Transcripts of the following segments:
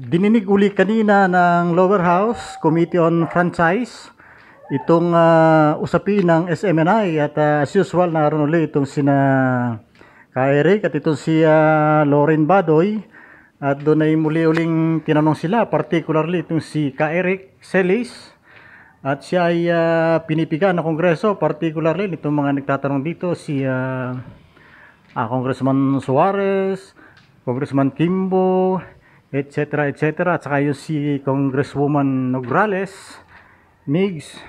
Dininig uli kanina ng Lower House Committee on Franchise itong usapin ng SMNI at as usual naroon ulit itong sina Ka-Eric at itong si Lauren Badoy at doon ay muli-uling tinanong sila, particularly itong si Ka-Eric Celis at siya ay pinipiga ng Kongreso, particularly itong mga nagtatanong dito si Congressman Suarez, Congressman Kimbo, etc. At saka yung si Congresswoman Nograles, Migs.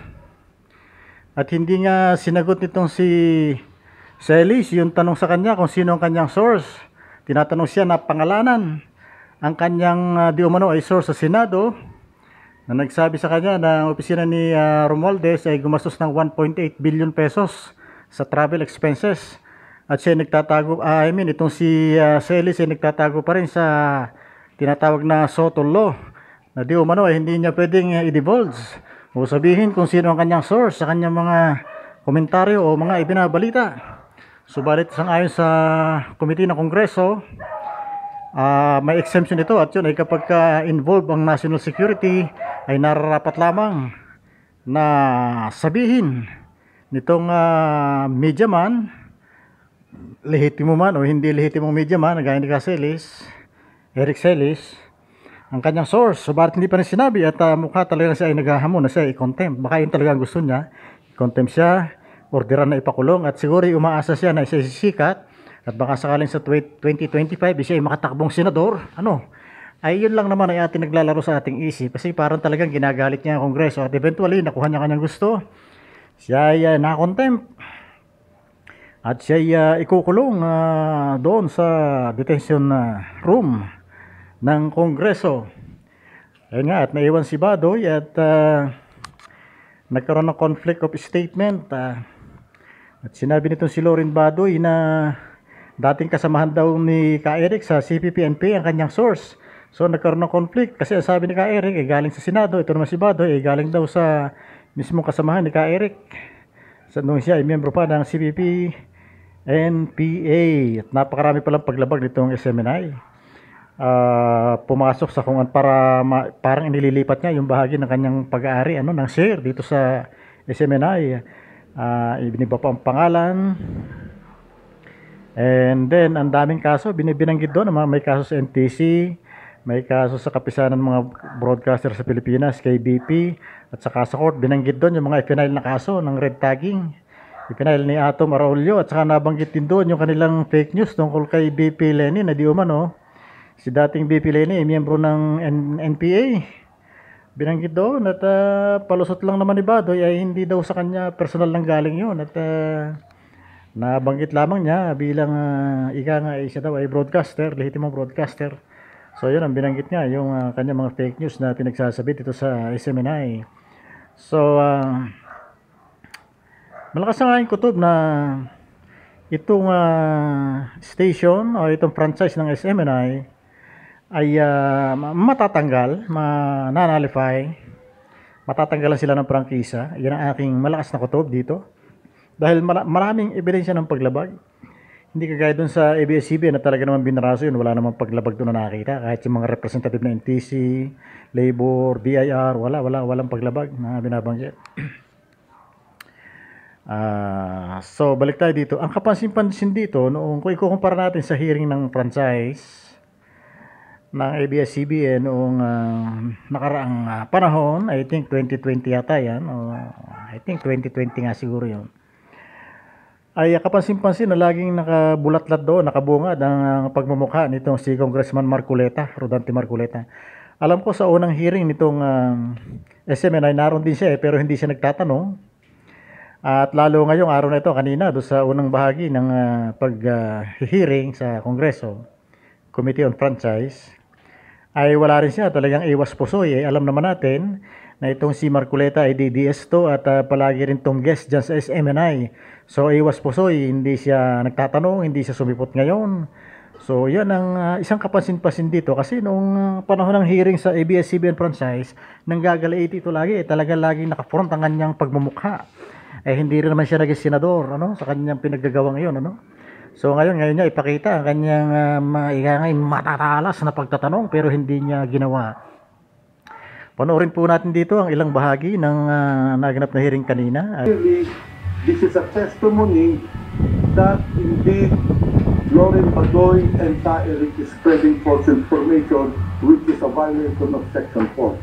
At hindi nga sinagot nitong si Celis yung tanong sa kanya kung sino ang kanyang source. Tinatanong siya na pangalanan. Ang kanyang di umano ay source sa Senado na nagsabi sa kanya na ang opisina ni Romualdez ay gumastos ng 1.8 billion pesos sa travel expenses. At siya nagtatago, itong si Celis ay nagtatago pa rin sa tinatawag na Soto Law na di umano ay hindi niya pwedeng i-divulge o sabihin kung sino ang kanyang source sa kanyang mga komentaryo o mga ibinabalita. Subalit sangayon sa Committee ng Kongreso, may exemption ito at yun ay kapag involved ang national security ay nararapat lamang na sabihin nitong media man, lehitimo man o hindi lehitimong media man, gaya ni Eric Celis, ang kanyang source. Subalit hindi pa rin sinabi at mukha talaga siya ay naghahamon na siya i-contempt. Baka yun talaga ang gusto niya, i-contempt siya, orderan na ipakulong at siguro umaasa siya na siya sisikat at baka sakaling sa 2025 siya ay makatakbong senador. Ay yun lang naman ay ating naglalaro sa ating isip kasi parang talagang ginagalit niya ang Kongreso at eventually nakuha niya kanyang gusto. Siya ay na-contempt at siya ay ikukulong doon sa detention room ng Kongreso. Ayun nga, at naiwan si Badoy at nagkaroon ng conflict of statement at sinabi nitong si Lauren Badoy na dating kasamahan daw ni Ka-Eric sa CPP-NP ang kanyang source. So nagkaroon ng conflict kasi ang sabi ni Ka-Eric ay galing sa Senado, ito naman si Badoy ay galing daw sa mismong kasamahan ni Ka-Eric nung siya ay miyembro pa ng CPP-NPA at napakarami palang paglabag nitong SMNI. Pumasok sa parang inililipat niya yung bahagi ng kanyang pag-aari ng share dito sa SMNI. Ibiniba pa ang pangalan and then ang daming kaso binanggit doon. May kaso sa NTC, may kaso sa kapisanan ng mga broadcaster sa Pilipinas, KBP, at saka sa court binanggit doon yung mga ipinail na kaso ng red tagging, ipinail ni Atom Araulio, at saka nabanggit din doon yung kanilang fake news tungkol kay BP Lenny na di umano si dating BP Lenny ay miyembro ng NPA. Binanggit doon at palusot lang naman ni Badoy ay hindi daw sa kanya personal nang galing yun at nabanggit lamang niya bilang ika nga siya daw ay broadcaster, lehitimong broadcaster. So yun ang binanggit niya, yung kanyang mga fake news na pinagsasabi dito sa SMNI. So malakas nga yung kutob na itong station o itong franchise ng SMNI ay matatanggal, mananalify, matatanggalan sila ng prangkisa. Yan ang aking malakas na kutob dito. Dahil maraming ebidensya ng paglabag. Hindi kagaya dun sa ABS-CBN na talaga naman binaraso yun. Wala namang paglabag doon na nakita. Kahit yung mga representative na NTC, Labor, BIR, walang paglabag na binabanggit. So, balik tayo dito. Ang kapansin-pansin dito, kung ikukumpara natin sa hearing ng franchise ng ABS-CBN noong nakaraang panahon, I think 2020 yata yan, o I think 2020 nga siguro yun, ay kapansin-pansin na laging nakabulatlat doon, nakabungad ang pagmumukha nitong si Congressman Rodante Marcoleta. Alam ko sa unang hearing nitong SMNI, naroon din siya pero hindi siya nagtatanong. At lalo ngayong araw na ito, kanina, doon sa unang bahagi ng pag-hearing sa Kongreso, Committee on Franchise, ay wala rin siya, talagang iwas pusoy. Alam naman natin na itong si Marcoleta ay DDS to at palagi rin tong guest dyan sa SMNI. So iwas pusoy, hindi siya nagtatanong, hindi siya sumipot ngayon. So yan ang isang kapansin-pansin dito kasi noong panahon ng hearing sa ABS-CBN franchise, nanggagalaiti ito lagi, talagang laging nakafront ang kanyang pagmumukha. Hindi rin naman siya naging senador sa kanyang pinaggagawa ngayon. So ngayon niya ipakita ang kanyang maingay matatalas na pagtatanong pero hindi niya ginawa. Panoorin po natin dito ang ilang bahagi ng naganap na hearing kanina. Clearly, this is a testimony that indeed Lauren Badoy and Tae is spreading false information which is a violation of Section 4.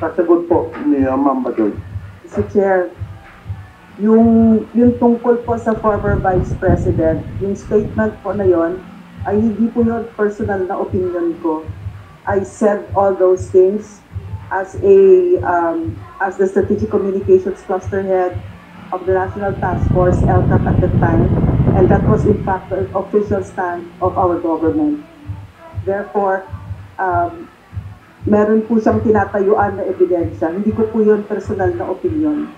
Kasagot po ni Ma'am Badoy. Mr. Chair, yung tungkol po sa former Vice President, yung statement po na yon ay hindi po yun personal na opinion ko. I said all those things as the Strategic Communications Cluster Head of the National Task Force, LTAC at the time, and that was in fact the official stand of our government. Therefore, meron po siyang tinatayuan na ebidensya. Hindi ko po yun personal na opinion.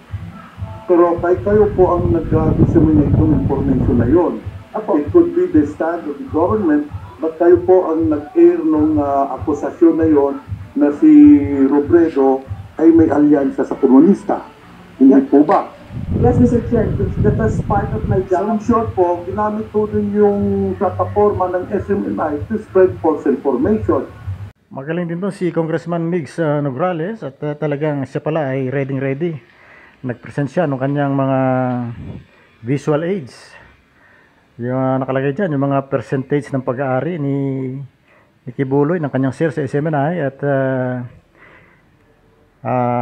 Pero kahit kayo po ang nag-disseminate ng information na yon, it could be the stand of the government, but kayo po ang nag-air ng akusasyon na yon na si Robredo ay may alyansa sa komunista. Hindi po ba? Yes, Mr. Chair, that was part of my job. In short po, ginamit po din yung plataforma ng SMNI to spread false information. Magaling din doon si Congressman Migs Nograles at talagang siya pala ay ready. Nag-present siya ng kanyang mga visual aids. Yung nakalagay dyan, yung mga percentage ng pag-aari ni Kibuloy ng kanyang share sa SMNI at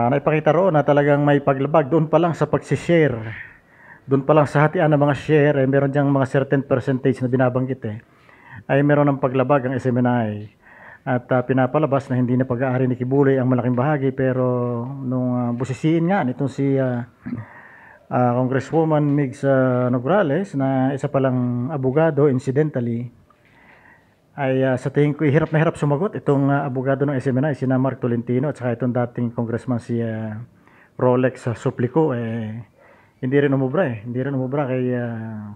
naipakita roon na talagang may paglabag doon pa lang sa pagsishare. Doon pa lang sa hatian ng mga share, meron diyang mga certain percentage na binabanggit ay meron ng paglabag ang SMNI. At pinapalabas na hindi na pag-aari ni Kibuloy ang malaking bahagi, pero nung busisiin nga nitong si Congresswoman Migs Nograles na isa palang abogado incidentally, ay sa tingin ko hirap na hirap sumagot itong abogado ng SMNI, sina Mark Tolentino at saka itong dating congressman si Rolex Suplico, hindi rin umubra kay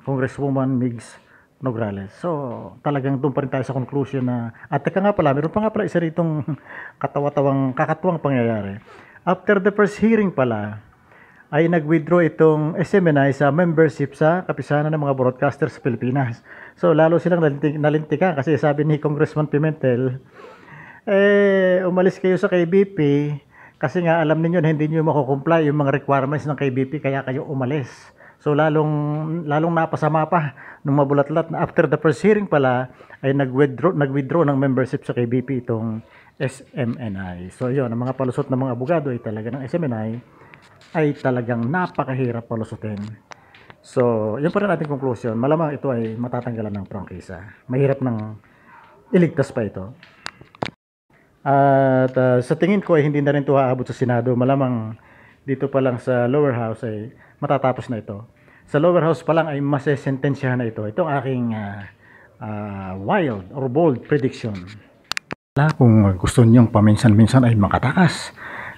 Congresswoman Migs Nograles. So talagang doon pa rin tayo sa conclusion na at teka nga pala, meron pa nga pala isa ritong kakatuwang pangyayari. After the first hearing pala ay nag-withdraw itong SMNI sa membership sa kapisanan ng mga broadcasters sa Pilipinas. So lalo silang nalintikan kasi sabi ni Congressman Pimentel, umalis kayo sa KBP kasi nga alam niyo na hindi niyo mako-comply yung mga requirements ng KBP kaya kayo umalis. So lalong napasama pa nung mabulatlat na after the first hearing pala ay nag-withdraw ng membership sa KBP itong SMNI. So yun, ang mga palusot ng mga abogado ay talaga ng SMNI ay talagang napakahirap palusutin. So yun pa rin ating conclusion. Malamang ito ay matatanggalan ng prangkisa. Mahirap nang iligtas pa ito. At sa tingin ko ay hindi na rin ito aabot sa Senado. Malamang dito pa lang sa lower house ay matatapos na ito. Sa lower house pa lang ay masesentensyahan na ito. Ito ang aking wild or bold prediction. Kung gusto niyong paminsan-minsan ay makatakas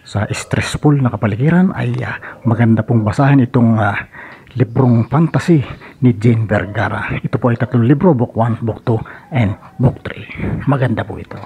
sa stressful na kapaligiran ay maganda pong basahin itong librong fantasy ni Jane Vergara. Ito po ay 3 libro, book 1, book 2, and book 3. Maganda po ito.